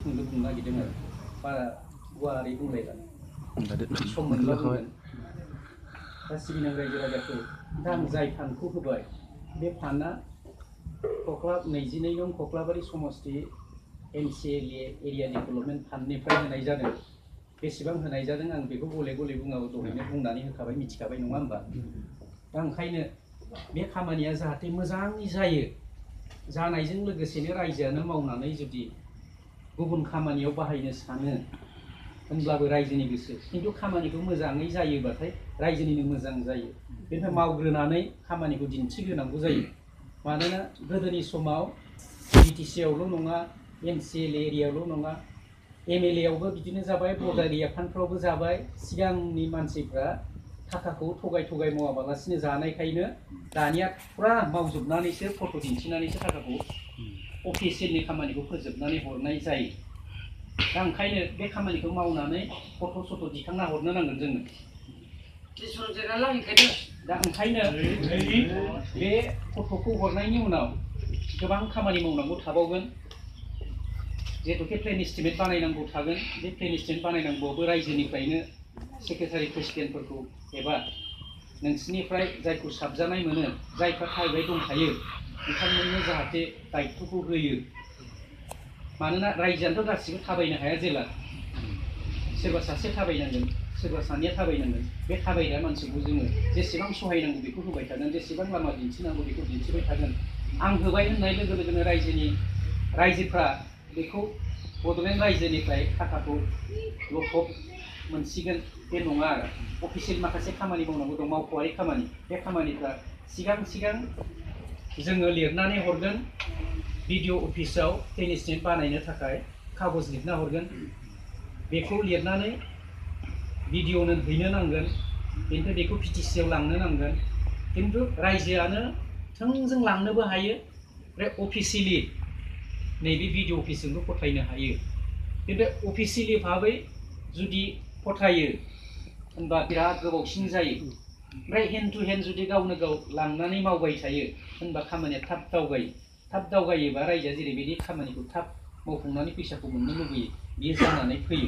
बुंनो नागिरदों आरो बारा गुवारै बुंलायला सम मोनब्ला बुंगोन। दा सिबिनां रायजो राजाफोर दा आं जाय फान्डखौ होबाय बे फान्डआ 22 नं कक्लाबारि समष्टि MCLA एरिया डेभेलपमेन्ट फान्डनिफ्राय होनाय जादों। बेसेबां होनाय जादों आं बेखौ गले गले बुङाबो दहायनो बुंनानै होखाबाय, मिथिखाबाय नङा होमबा? दा ओंखायनो बे खामानिया जाहाथे मोजाङै जायो, जानायजों लोगोसेनो रायजोआनो मावनानै जुदि गुबुन खामानियाव बाहायनो सानो होनब्लाबो रायजोनि गोसो, खिन्थु खामानिखौ मोजाङै जायोबाथाय रायजोनिनो मोजां जायो। बेनिफ्राय मावग्रोनानै खामानिखौ दिन्थिग्रोनांगौ जायो। मानोना गोदोनि समाव BTC आवल' नङा, MCLA एरियायावल' नङा, MLA आवबो बिदिनो जाबाय, बर्डार एरिया फान्डफ्रावबो जाबाय। सिगांनि मानसिफ्रा थाखाखौ थगाय थगाय मावाबालासिनो जानायखायनो दानिया फुरा मावजोबनानैसो फट' दिन्थिनानैसो थाखाखौ अफिसियेलनि खामानिखौ फोजोबनानै हरनाय जायो। दा ओंखायनो बे खामानिखौ मावनानै फट' सट' दिखांना हरनो नांगोन जोङो। दा ओंखायनो बे फट'खौ हरनायनि उनाव गोबां खामानि मावनांगौ थाबावगोन। जिहेतुके प्लेन एस्टिमेट बानायनांगौ थागोन। बे प्लेन एस्टिमेट बानायनांगौआवबो रायजोनिफ्रायनो सेक्रेटारि प्रेसिडेन्टफोरखौ एबा नोंसिनिफ्राय जायखौ साबजानाय मोनो, जायफ्रा थाबाय दंखायो बिथांमोननो जाहाथे दायित्वखौ होयो। मानोना रायजोआनोथ' गासिबो थाबायनो हाया जेला, सोरबा सासे थाबायनांगोन, सोरबा सानैया थाबायनांगोन। बे थाबायग्रा मानसिखौ जोङो जेसेबां सहायनांगौ बेखौ होबाय थागोन, जेसेबां लामा दिन्थिनांगौ बेखौ दिन्थिबाय थागोन। आं होबाय होननाय लोगो लोगोनो रायजोफ्रा बेखौ बड'लेण्ड रायजोनिफ्राय थाखाखौ लथब मोनसिगोन बे नङा आरो। अफिसियेल माखासे खामानि मावनांगौ दं, मावख'आरि खामानि। बे खामानिफ्रा सिगां जोङो लिरनानै हरगोन BDO अफिसाव प्लेन एस्टिमेट बानायनो थाखाय कागज लिरना हरगोन। बेखौ लिरनानै BDOनो हैनो नांगोन। बेनिफ्राय बेखौ PTC आव लांनो नांगोन। खिन्थु रायजोआनो थोंजों लांनोबो हायो, ओमफ्राय अफिसियेलि नैबे BDO अफिसजोंबो फथायनो हायो। खिन्थु अफिसियेलि भाबै जुदि फथायो होनबा बिराद गोबावसिन जायो। ओमफ्राय हेन्ड टु हेन्ड जुदि गावनो गाव लांनानै मावबाय थायो होनबा खामानिया थाब दावगायो। थाब दावगायोबा रायजोआ जेरैबायदि खामानिखौ थाब मावफुंनानै फैसाखौ मोननो लुबैयो, बियो जानानै फैयो।